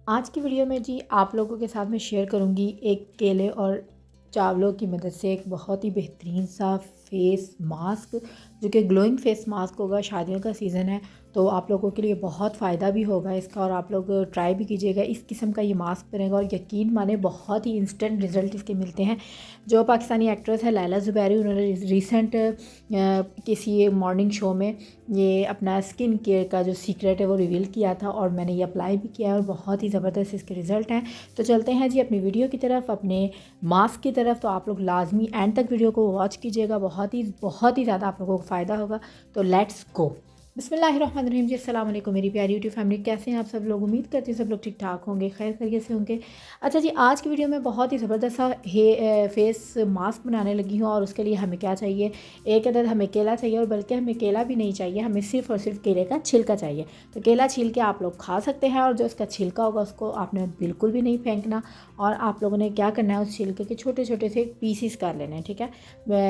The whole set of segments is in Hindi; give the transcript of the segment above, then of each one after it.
आज की वीडियो में जी आप लोगों के साथ मैं शेयर करूंगी एक केले और चावलों की मदद से एक बहुत ही बेहतरीन सा फेस मास्क जो कि ग्लोइंग फेस मास्क होगा। शादियों का सीज़न है तो आप लोगों के लिए बहुत फ़ायदा भी होगा इसका और आप लोग ट्राई भी कीजिएगा। इस किस्म का ये मास्क बनेगा और यकीन माने बहुत ही इंस्टेंट रिज़ल्ट इसके मिलते हैं। जो पाकिस्तानी एक्ट्रेस है लैला ज़ुबैरी, उन्होंने रिसेंट किसी मॉर्निंग शो में ये अपना स्किन केयर का जो सीक्रेट है वो रिवील किया था और मैंने ये अप्लाई भी किया है और बहुत ही ज़बरदस्त इसके रिज़ल्ट हैं। तो चलते हैं जी अपनी वीडियो की तरफ, अपने मास्क की तरफ। तो आप लोग लाजमी एंड तक वीडियो को वॉच कीजिएगा, बहुत ही ज़्यादा आप लोगों को फ़ायदा होगा। तो लेट्स गो। बिस्मिल्लाहिर्रहमानिर्रहीम जी, अस्सलाम वालेकुम मेरी प्यारी यूट्यूब फैमिली। कैसे हैं आप सब लोग? उम्मीद करती हूँ सब लोग ठीक ठाक होंगे, खैर खैरियत से होंगे। अच्छा जी, आज की वीडियो में बहुत ही ज़बरदस्त सा फेस मास्क बनाने लगी हूँ और उसके लिए हमें क्या चाहिए, एक अदद हमें केला चाहिए और बल्कि हमें केला भी नहीं चाहिए, हमें सिर्फ़ और सिर्फ केले का छिलका चाहिए। तो केला छील के आप लोग खा सकते हैं और जो उसका छिलका होगा उसको आपने बिल्कुल भी नहीं फेंकना और आप लोगों ने क्या करना है, उस छिलके के छोटे छोटे से पीसीस कर लेने हैं। ठीक है,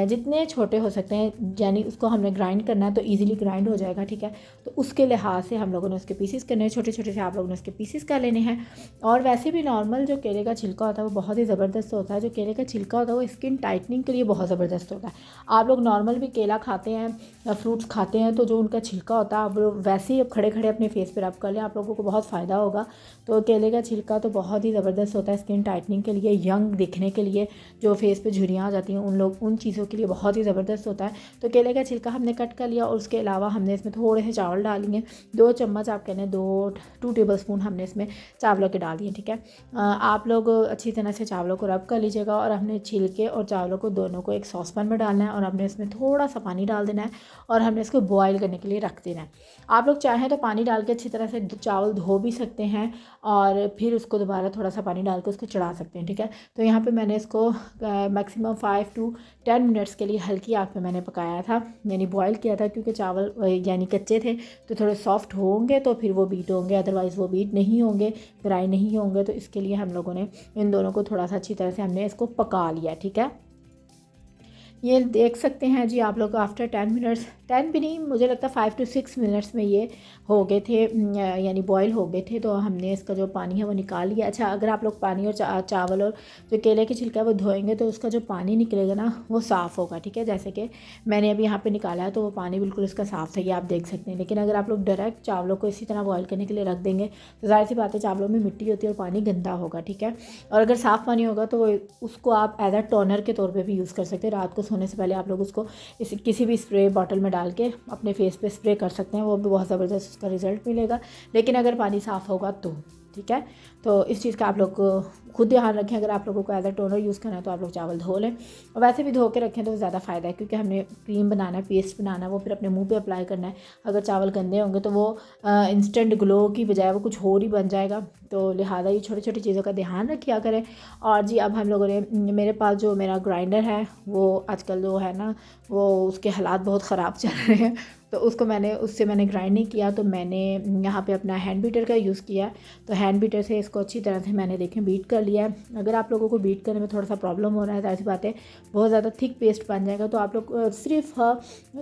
जितने छोटे हो सकते हैं, यानी उसको हमने ग्राइंड करना है तो ईज़िली ग्राइंड हो जाएगा। ठीक है, तो उसके लिहाज से हम लोगों ने उसके पीसीस करने हैं, छोटे छोटे से आप लोगों ने उसके पीसीस कर लेने हैं। और वैसे भी नॉर्मल जो केले का छिलका होता है वो बहुत ही ज़बरदस्त होता है। जो केले का छिलका होता है वो स्किन टाइटनिंग के लिए बहुत ज़बरदस्त होता है। आप लोग नॉर्मल भी केला खाते हैं या फ्रूट्स खाते हैं तो जो उनका छिलका होता है आप लोग वैसे ही अब खड़े खड़े अपने फेस पर रब कर लें, आप लोगों को बहुत फ़ायदा होगा। तो केले का छिलका तो बहुत ही ज़बरदस्त होता है स्किन टाइटनिंग के लिए, यंग दिखने के लिए, जो फेस पे झुर्रियाँ आ जाती हैं उन चीज़ों के लिए बहुत ही ज़बरदस्त होता है। तो केले का छिलका हमने कट कर लिया और उसके अलावा हमने इसमें थोड़े से चावल डालेंगे। 2 चम्मच आप कहने 2 टेबल स्पून हमने इसमें चावलों के डाल दिए। ठीक है, आप लोग अच्छी तरह से चावलों को रब कर लीजिएगा और हमने छिलके और चावलों को दोनों को एक सॉसपैन में डालना है और हमने इसमें थोड़ा सा पानी डाल देना है और हमने इसको बॉयल करने के लिए रख देना है। आप लोग चाहें तो पानी डाल के अच्छी तरह से चावल धो भी सकते हैं और फिर उसको दोबारा थोड़ा सा पानी डाल के उसको चढ़ा सकते हैं। ठीक है, तो यहाँ पे मैंने इसको मैक्सिमम 5 to 10 मिनट्स के लिए हल्की आग पे मैंने पकाया था, यानी बॉयल किया था, क्योंकि चावल यानी कच्चे थे तो थोड़े सॉफ्ट होंगे तो फिर वो बीट होंगे, अदरवाइज़ वो बीट नहीं होंगे, फ्राई नहीं होंगे। तो इसके लिए हम लोगों ने इन दोनों को थोड़ा सा अच्छी तरह से हमने इसको पका लिया। ठीक है, ये देख सकते हैं जी आप लोग आफ्टर 10 मिनट्स, 10 भी नहीं, मुझे लगता है 5 to 6 मिनट्स में ये हो गए थे, यानी बॉयल हो गए थे। तो हमने इसका जो पानी है वो निकाल लिया। अच्छा, अगर आप लोग पानी और चावल और जो केले की छिलका है वो धोएंगे तो उसका जो पानी निकलेगा ना वो साफ़ होगा। ठीक है, जैसे कि मैंने अभी यहाँ पर निकाला है तो वो पानी बिल्कुल इसका साफ़ है, ये आप देख सकते हैं। लेकिन अगर आप लोग डायरेक्ट चावलों को इसी तरह बॉयल करने के लिए रख देंगे तो ज़ाहिर सी बात है चावलों में मिट्टी होती है और पानी गंदा होगा। ठीक है, और अगर साफ़ पानी होगा तो उसको आप एज अ टोनर के तौर पे भी यूज़ कर सकते हैं। रात को सोने से पहले आप लोग उसको किसी भी स्प्रे बॉटल में डाल के अपने फेस पे स्प्रे कर सकते हैं, वो भी बहुत ज़बरदस्त उसका रिज़ल्ट मिलेगा। लेकिन अगर पानी साफ़ होगा तो ठीक है, तो इस चीज़ का आप लोग खुद ध्यान रखें। अगर आप लोगों को एज अ टोनर यूज़ करना है तो आप लोग चावल धो लें और वैसे भी धो के रखें तो ज़्यादा फ़ायदा है, क्योंकि हमने क्रीम बनाना है, पेस्ट बनाना है, वो फिर अपने मुंह पे अप्लाई करना है। अगर चावल गंदे होंगे तो वो इंस्टेंट ग्लो की बजाय वो कुछ और ही बन जाएगा। तो लिहाजा ये छोटी छोटी चीज़ों का ध्यान रखिया करें। और जी अब हम लोगों ने, मेरे पास जो मेरा ग्राइंडर है वो आजकल जो है ना वो उसके हालात बहुत ख़राब चल रहे हैं, तो उससे मैंने ग्राइंड नहीं किया, तो मैंने यहाँ पे अपना हैंड बीटर का यूज़ किया। तो हैंड बीटर से इसको अच्छी तरह से मैंने देखें बीट कर लिया है। अगर आप लोगों को बीट करने में थोड़ा सा प्रॉब्लम हो रहा है, ऐसी बात है, बहुत ज़्यादा थिक पेस्ट बन जाएगा, तो आप लोग सिर्फ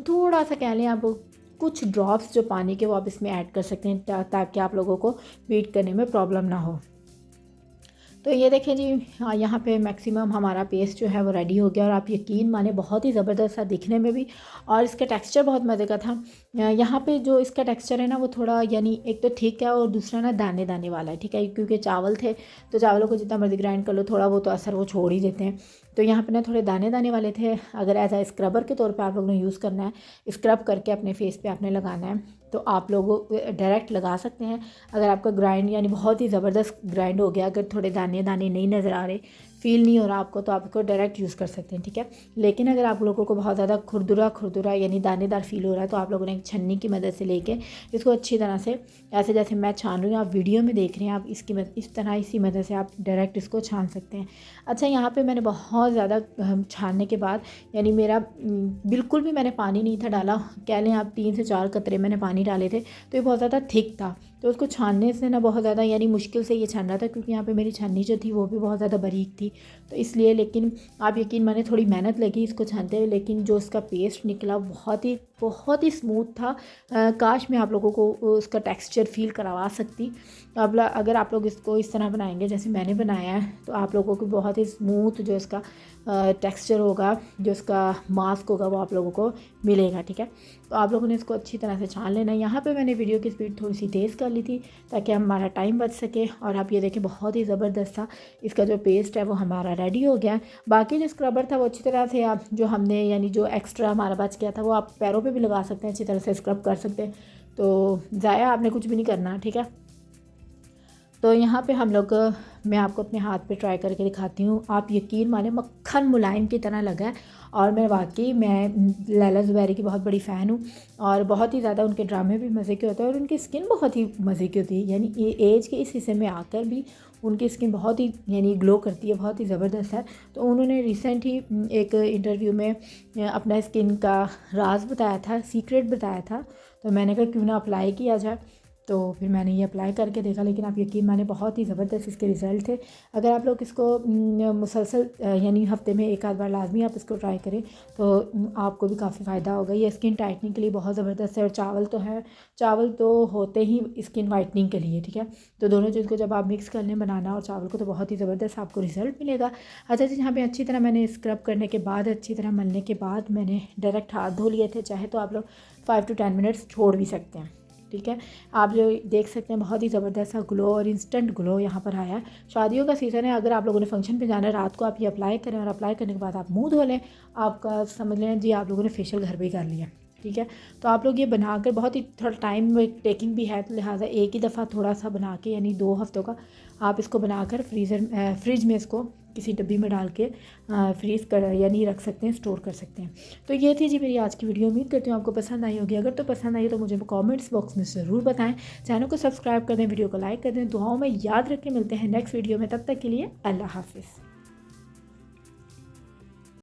थोड़ा सा कह लें आप कुछ ड्रॉप्स जो पानी के वो आप इसमें ऐड कर सकते हैं ताकि आप लोगों को बीट करने में प्रॉब्लम ना हो। तो ये देखें जी, हाँ, यहाँ पे मैक्सिमम हमारा पेस्ट जो है वो रेडी हो गया और आप यकीन माने बहुत ही ज़बरदस्त था दिखने में भी और इसका टेक्सचर बहुत मज़े का था। यहाँ पे जो इसका टेक्सचर है ना वो थोड़ा, यानी एक तो ठीक है और दूसरा ना दाने दाने वाला है। ठीक है, क्योंकि चावल थे तो चावलों को जितना मर्ज़ी ग्राइंड कर लो थोड़ा वो तो असर वो छोड़ ही देते हैं। तो यहाँ पे ना थोड़े दाने दाने वाले थे। अगर एज आ स्क्रबर के तौर पे आप लोगों ने यूज़ करना है, स्क्रब करके अपने फेस पे आपने लगाना है, तो आप लोग डायरेक्ट लगा सकते हैं। अगर आपका ग्राइंड यानी बहुत ही ज़बरदस्त ग्राइंड हो गया, अगर थोड़े दाने दाने नहीं नज़र आ रहे, फ़ील नहीं हो रहा आपको, तो आप इसको डायरेक्ट यूज़ कर सकते हैं। ठीक है, लेकिन अगर आप लोगों को बहुत ज़्यादा खुरदुरा यानी दानेदार फील हो रहा है तो आप लोगों ने एक छन्नी की मदद से लेके इसको अच्छी तरह से, ऐसे जैसे मैं छान रही हूँ, आप वीडियो में देख रहे हैं, आप इस तरह इसी मदद से आप डायरेक्ट इसको छान सकते हैं। अच्छा, यहाँ पर मैंने बहुत ज़्यादा छानने के बाद, यानी मेरा बिल्कुल भी मैंने पानी नहीं था डाला, कह लें आप 3 से 4 कतरे मैंने पानी डाले थे, तो ये बहुत ज़्यादा थिक था। तो उसको छानने से ना बहुत ज़्यादा यानी मुश्किल से ये छान रहा था, क्योंकि यहाँ पे मेरी छन्नी जो थी वो भी बहुत ज़्यादा बारीक थी, तो इसलिए। लेकिन आप यकीन माने थोड़ी मेहनत लगी इसको छानते हुए, लेकिन जो इसका पेस्ट निकला बहुत ही बहुत ही स्मूथ था। काश मैं आप लोगों को उसका टेक्सचर फ़ील करवा सकती। अब अगर आप लोग इसको इस तरह बनाएंगे जैसे मैंने बनाया है तो आप लोगों को बहुत ही स्मूथ जो इसका टेक्सचर होगा, जो इसका मास्क होगा वो आप लोगों को मिलेगा। ठीक है, तो आप लोगों ने इसको अच्छी तरह से छान लेना है। यहाँ पे मैंने वीडियो की स्पीड थोड़ी सी तेज़ कर ली थी ताकि हमारा टाइम बच सके। और आप ये देखें बहुत ही ज़बरदस्त था, इसका जो पेस्ट है वो हमारा रेडी हो गया। बाकी जो स्क्रबर था वो अच्छी तरह से आप जो हमने यानी जो एक्स्ट्रा हमारा बच गया था वो आप पैरों पे भी लगा सकते हैं, अच्छी तरह से स्क्रब कर सकते हैं। तो ज़ाया आपने कुछ भी नहीं करना, ठीक है। तो यहाँ पे हम लोग, मैं आपको अपने हाथ पे ट्राई करके दिखाती हूँ। आप यकीन माने मक्खन मुलायम की तरह लगा है। और मैं लैला ज़ुबैरी की बहुत बड़ी फ़ैन हूँ और बहुत ही ज़्यादा उनके ड्रामे भी मज़े के होते हैं और उनकी स्किन बहुत ही मज़े की होती है। यानी एज के इस हिस्से में आकर भी उनकी स्किन बहुत ही यानी ग्लो करती है, बहुत ही ज़बरदस्त है। तो उन्होंने रिसेंट ही एक इंटरव्यू में अपना स्किन का राज बताया था, सीक्रेट बताया था। तो मैंने कहा क्यों ना अप्लाई किया जाए, तो फिर मैंने ये अप्लाई करके देखा। लेकिन आप यकीन माने बहुत ही ज़बरदस्त इसके रिज़ल्ट थे। अगर आप लोग इसको मुसलसल यानी हफ्ते में एक आध बार लाजमी आप इसको ट्राई करें तो आपको भी काफ़ी फ़ायदा होगा। ये स्किन टाइटनिंग के लिए बहुत ज़बरदस्त है। और चावल तो होते ही स्किन वाइटनिंग के लिए, ठीक है। तो दोनों चीज़ को जब आप मिक्स कर लें, बनाना और चावल को, तो बहुत ही ज़बरदस्त आपको रिज़ल्ट मिलेगा। अच्छा जी, यहाँ पर अच्छी तरह मैंने स्क्रब करने के बाद, अच्छी तरह मलने के बाद मैंने डायरेक्ट हाथ धो लिए थे। चाहे तो आप लोग 5 to 10 मिनट्स छोड़ भी सकते हैं, ठीक है। आप जो देख सकते हैं बहुत ही ज़बरदस्त सा ग्लो और इंस्टेंट ग्लो यहाँ पर आया है। शादियों का सीज़न है, अगर आप लोगों ने फंक्शन पे जाना है रात को आप ये अप्लाई करें और अप्लाई करने के बाद आप मुंह धो लें, आपका समझ लें जी आप लोगों ने फेशियल घर पे ही कर लिया, ठीक है। तो आप लोग ये बनाकर, बहुत ही थोड़ा टाइम टेकिंग भी है, तो लिहाजा एक ही दफ़ा थोड़ा सा बना के यानी 2 हफ्तों का आप इसको बनाकर फ्रिज में इसको किसी डब्बी में डाल के फ्रीज़ कर यानी रख सकते हैं, स्टोर कर सकते हैं। तो ये थी जी मेरी आज की वीडियो। उम्मीद करती हूँ आपको पसंद आई होगी। अगर तो पसंद आई तो मुझे कमेंट्स बॉक्स में ज़रूर बताएं। चैनल को सब्सक्राइब कर दें, वीडियो को लाइक कर दें। दुआओं में याद रखें। मिलते हैं नेक्स्ट वीडियो में, तब तक के लिए अल्लाह हाफिज़।